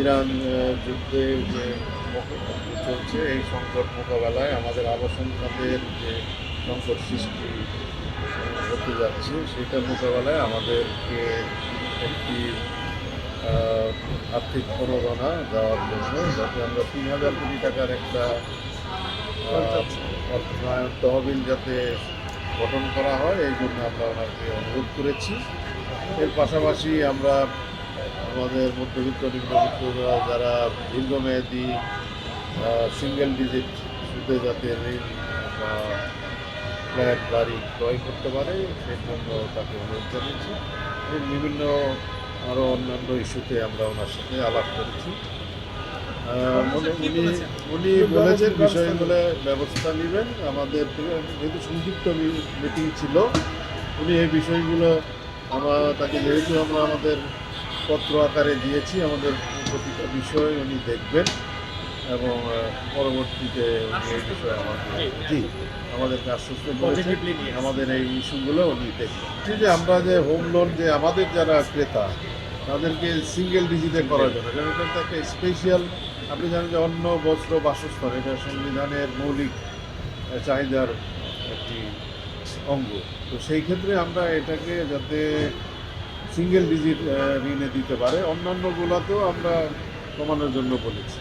Iran যুদ্ধে যে চলছে, এই সংকট মোকাবেলায় আমাদের আবাসন খাতের যে সংকট সৃষ্টি হতে যাচ্ছে, সেটা মোকাবেলায় আমাদেরকে একটি আর্থিক প্রণোদনা দেওয়ার জন্য, যাতে আমরা 3,000 কোটি টাকার একটা অর্থায়ন তহবিল যাতে গঠন করা হয়, এই জন্য আমরা ওনাকে অনুরোধ করেছি। এর পাশাপাশি আমরা আমাদের মধ্যবিত্ত নিম্নবিত্ত যারা দীর্ঘমেয়াদী সিঙ্গেল ডিজিট সুদে যাতে ঋণ বা ফ্ল্যাট বাড়ি ক্রয় করতে পারে, সেই জন্য তাকে অনুরোধ জানিয়েছি। এবং বিভিন্ন আরও অন্যান্য ইস্যুতে আমরা ওনার সাথে আলাপ করেছি। উনি বলেছেন বিষয়গুলো ব্যবস্থা নেবেন। আমাদের যেহেতু সংক্ষিপ্ত মিটিং ছিল, উনি এই বিষয়গুলো তাকে যেহেতু আমরা আমাদের পত্র আকারে দিয়েছি, আমাদের প্রতিটা বিষয় উনি দেখবেন এবং পরবর্তীতে উনি এই বিষয়ে আমাদেরকে আশ্বস্ত করেছেন আমাদের এই ইস্যুগুলো উনি দেখবেন। যে আমরা যে হোম লোন, যে আমাদের যারা ক্রেতা তাদেরকে সিঙ্গেল ডিজিটে করার জন্য, কারণ এটা একটা স্পেশাল, আপনি জানেন যে অন্ন বস্ত্র বাসস্থান এটা সংবিধানের মৌলিক চাহিদার একটি অঙ্গ। তো সেই ক্ষেত্রে আমরা এটাকে যাতে সিঙ্গেল ডিজিট ঋণে দিতে পারে, অন্যান্যগুলোতেও আমরা কমানোর জন্য বলেছি।